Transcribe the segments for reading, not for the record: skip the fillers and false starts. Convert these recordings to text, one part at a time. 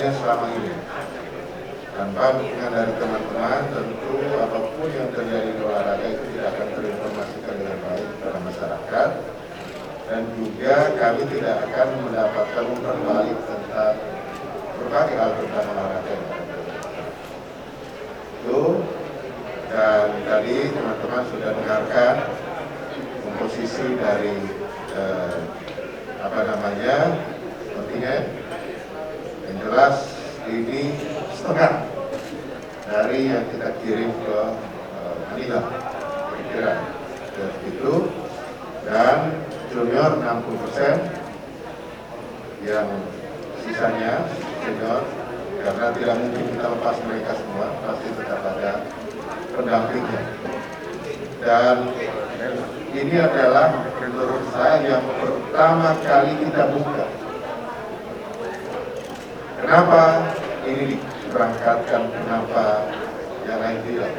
kinerjanya selama ini. Tanpa dukungan dari teman-teman, tentu apapun yang terjadi di olahraga itu tidak akan terinformasikan dengan baik kepada masyarakat, dan juga kami tidak akan mendapatkan umpan balik tentang berbagai hal tentang olahraga. Itu, dan tadi teman-teman sudah dengarkan komposisi dari kontingen. Yang jelas ini setengah dari yang kita kirim ke Manila, kira-kira itu, dan junior 60%, yang sisanya senior, karena tidak mungkin kita lepas mereka semua, pasti tetap ada pendampingnya. Dan ini adalah menurut saya yang pertama kali kita buka. Kenapa ini diberangkatkan, kenapa yang lain tidak?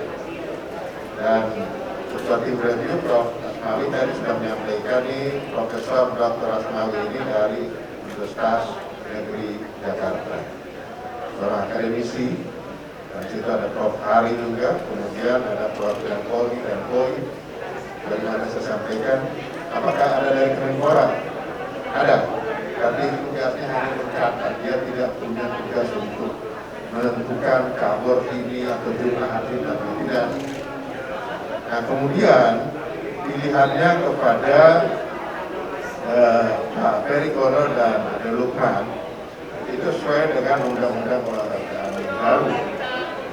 Dan Ketua Tim Review Prof. Asmawi tadi sudah menyampaikan, nih Profesor Dr. Asmawi ini dari Universitas Negeri Jakarta, seorang akademisi. Dan situ ada Prof. Hari juga, kemudian ada Prof. Poli dan Poli. Dari mana saya sampaikan, apakah ada dari Kemenpora? Ada, tapi tugasnya hanya mencatat, dia tidak punya tugas untuk menentukan kabur ini atau jumlah atlet atau tidak. Nah, kemudian pilihannya kepada Pak Ferry Kono dan Ade Lukman itu sesuai dengan undang-undang olahraga yang baru,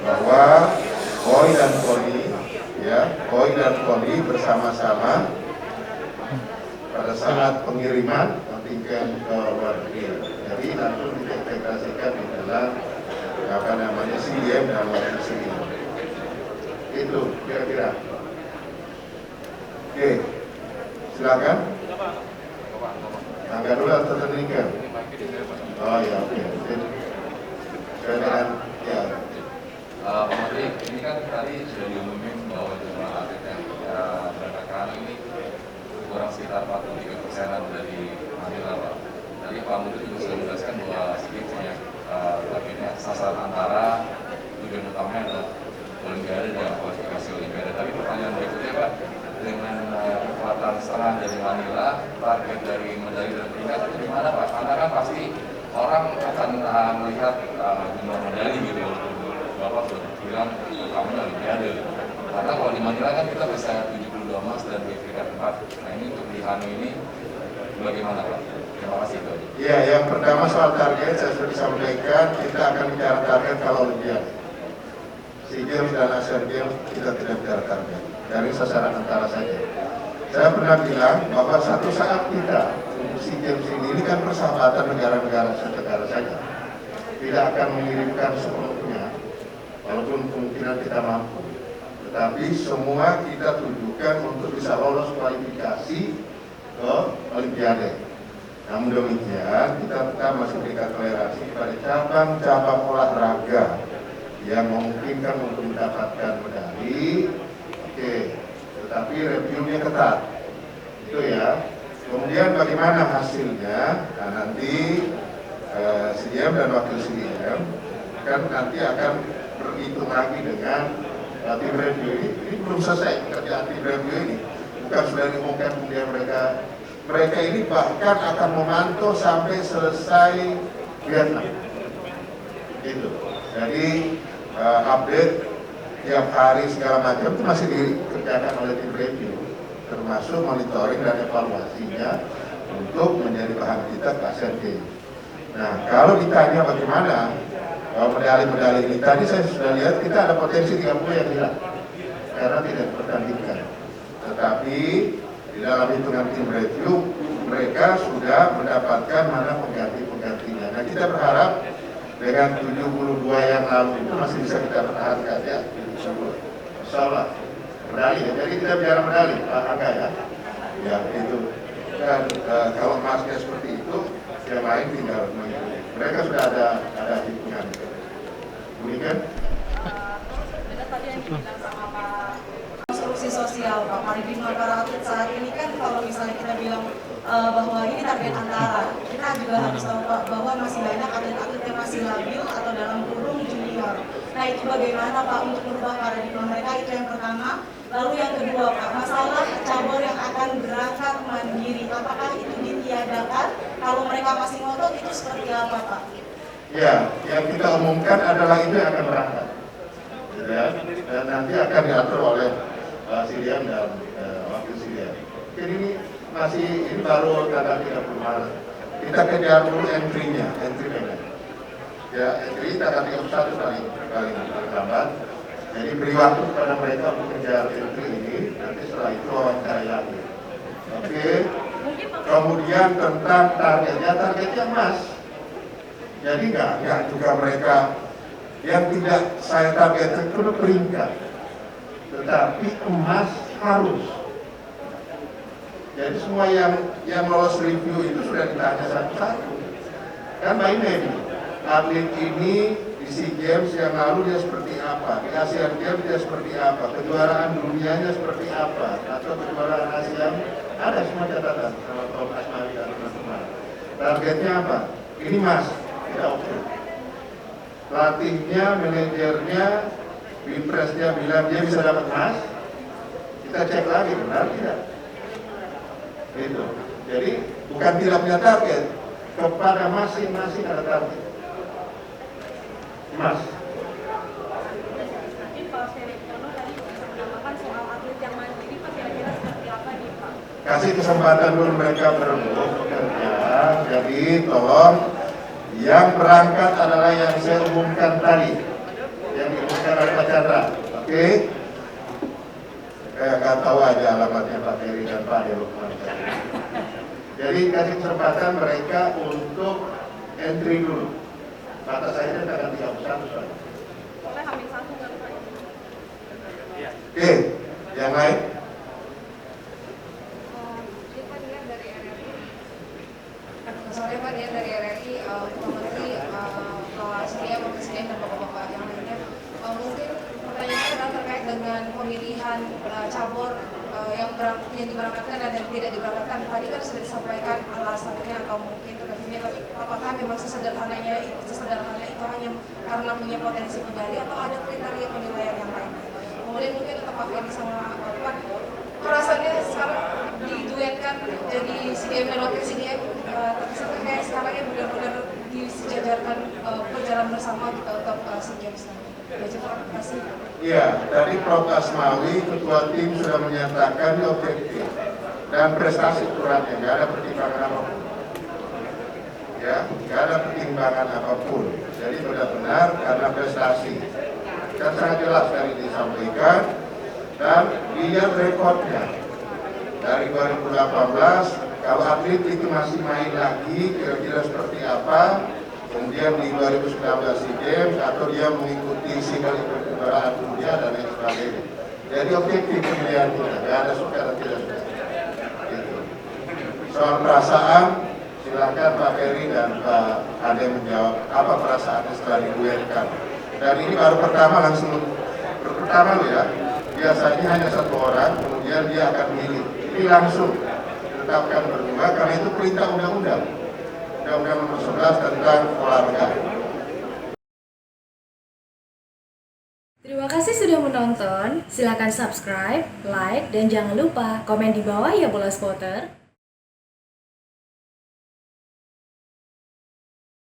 bahwa Koi dan Poli bersama-sama pada saat pengiriman kontingen ke luar negeri. Jadi langsung diintegrasikan di dalam SEA dan wakil SEA. Itu kira-kira. Oke, silakan. Angkat dulu atau tertinggal? Oh ya, oke. Silakan. Ya. Pak Menteri, ini kan tadi sudah diumumin bahwa jumlah atlet yang berangkat ke Hanoi ini kurang sekitar 43%-an dari Manila, Pak. Tadi Pak Menteri juga sudah menjelaskan bahwa sedikitnya targetnya sasaran antara tujuan utamanya adalah Olimpiade dan kualifikasi Olimpiade. Tapi pertanyaan berikutnya, Pak, dengan kekuatan setengah dari Manila, target dari medali dan peringkat itu gimana, Pak? Karena kan pasti orang akan melihat jumlah medali gitu. Bapak sudah bilang utamanya Olimpiade. Karena kalau di Manila kan kita bisa 72 emas dan di peringkat 4. Nah, ini untuk di Hanoi ini bagaimana, Pak? Terima kasih, Pak. Ya, yang pertama soal target saya sudah sampaikan, kita akan bicara target kalau Olimpiade. SEA Games dan Asian Games kita tidak bicara target, dari sasaran antara saja. Saya pernah bilang bahwa satu saat kita untuk SEA Games ini kan persahabatan negara-negara saja, tidak akan mengirimkan sepenuhnya, walaupun kemungkinan kita mampu, tetapi semua kita tujukan untuk bisa lolos kualifikasi ke Olimpiade. Namun demikian, kita tetap masih berikan toleransi pada cabang-cabang olahraga yang memungkinkan untuk mendapatkan medali. Oke, tetapi reviewnya ketat, itu ya. Kemudian bagaimana hasilnya? Nah, nanti SEA dan wakil SEA kan nanti akan berhitung lagi dengan tim review ini. Ini belum selesai kerjaan tim review ini, bukan sudah diumumkan kemudian mereka ini bahkan akan memantau sampai selesai Vietnam. Gitu. Jadi update tiap hari segala macam itu masih dikerjakan oleh tim review, termasuk monitoring dan evaluasinya untuk menjadi bahan kita ke Asian Games. Nah, kalau ditanya bagaimana medali-medali ini, tadi saya sudah lihat kita ada potensi 30 yang hilang karena tidak dipertandingkan. Tetapi di dalam hitungan tim review mereka sudah mendapatkan mana pengganti-penggantinya. Nah, kita berharap dengan 72 yang lalu itu masih bisa kita pertahankan ya. Insya Allah medali ya. Jadi kita bicara medali, angka ya. Ya itu. Dan kalau emasnya seperti itu, yang lain tinggal mengikuti. Mereka sudah ada hitungan. Demikian. Benar tadi yang dibilang sama Pak konstruksi sosial, Pak Marifin para atlet saat ini kan kalau misalnya kita bilang bahwa ini target antara, kita kita juga harus tahu Pak bahwa masih banyak atlet-atlet yang masih labil atau dalam kurung junior. Nah itu bagaimana Pak untuk merubah paradigma mereka, itu yang pertama. Lalu yang kedua Pak, masalah cabur yang akan berangkat mandiri, apakah itu ditiadakan? Kalau mereka masih ngotot itu seperti apa Pak? Ya, yang kita umumkan adalah itu yang akan berangkat, ya, dan nanti akan diatur oleh Sirian dan wakil Sirian. Jadi ini baru tanggal 30 Maret. Kita kejar dulu entry-nya, entry payment. Ya, entry tanggal 31 paling lambat. Jadi beri waktu kepada mereka untuk kejar entry ini. Nanti setelah itu wawancara lagi. Oke. Kemudian tentang targetnya emas. Jadi enggak juga mereka yang tidak saya targetkan itu peringkat, tetapi emas harus. Jadi semua yang lolos review itu sudah ditanya satu-satu. Kan by name, atlet ini di SEA Games yang lalu dia seperti apa, di Asian Games dia seperti apa, kejuaraan dunianya seperti apa, atau kejuaraan Asia, ada semua catatan sama Prof. Asmari dan teman-teman. Targetnya apa? Ini mas. Tidak oke. Pelatihnya, manajernya, Binpresnya bilang dia bisa dapat emas. Kita cek lagi benar tidak. Gitu. Jadi bukan tidak punya target, kepada masing-masing ada target. Emas. Tadi Pak Ferry-Tono tadi menambahkan soal atlet yang mandiri, Pak kira-kira seperti apa nih Pak? Kasih kesempatan dulu mereka bekerja. Jadi tolong. Yang berangkat adalah yang saya umumkan tadi, yang diumumkan oleh Pak Chandra. Oke? Kayak nggak tahu aja alamatnya Pak Ferry dan Pak Lukman. Jadi kasih kesempatan mereka untuk entry dulu. Batas saya tanggal 31 soalnya. Boleh hamil satu kan Pak? Oke, yang lain? Soalnya Pak dia dari RRI, Pak Menteri, Pak Surya, Pak Presiden dan Bapak-Bapak yang lainnya, mungkin pertanyaannya adalah terkait dengan pemilihan cabur yang diberangkatkan dan yang tidak diberangkatkan. Tadi kan sudah disampaikan alasannya atau mungkin terkait, tapi apakah memang sesederhana itu hanya karena punya potensi medali atau ada kriteria penilaian yang lain? Kemudian mungkin untuk Pak Ferry sama Pak, perasaannya sekarang diduetkan jadi CDM dan wakil CDM, tapi kayak sekarang ya benar-benar disejajarkan berjalan bersama kita untuk SEA Games nanti. Terima kasih. Iya, tadi Prof. Asmawi, ketua tim sudah menyatakan objektif dan prestasi ukurannya, nggak ada pertimbangan apapun. Ya, nggak ada pertimbangan apapun. Jadi benar-benar karena prestasi. Dan sangat jelas tadi disampaikan dan lihat rekodnya. Dari 2018, kalau atlet itu masih main lagi, kira-kira seperti apa, kemudian di 2019 SEA Games, atau dia mengikuti single event kejuaraan dunia dan lain sebagainya. Jadi objektif pemilihan kita, nggak ada suka dan tidak suka. Gitu. Soal perasaan, silakan Pak Ferry dan Pak Ade menjawab apa perasaannya setelah diduetkan. Dan ini baru pertama loh ya. Biasanya hanya satu orang, kemudian dia akan milih. Ini langsung ditetapkan berdua karena itu perintah undang-undang. Undang-Undang Nomor 11 tentang olahraga. Terima kasih sudah menonton. Silakan subscribe, like, dan jangan lupa komen di bawah ya Bola Spotter.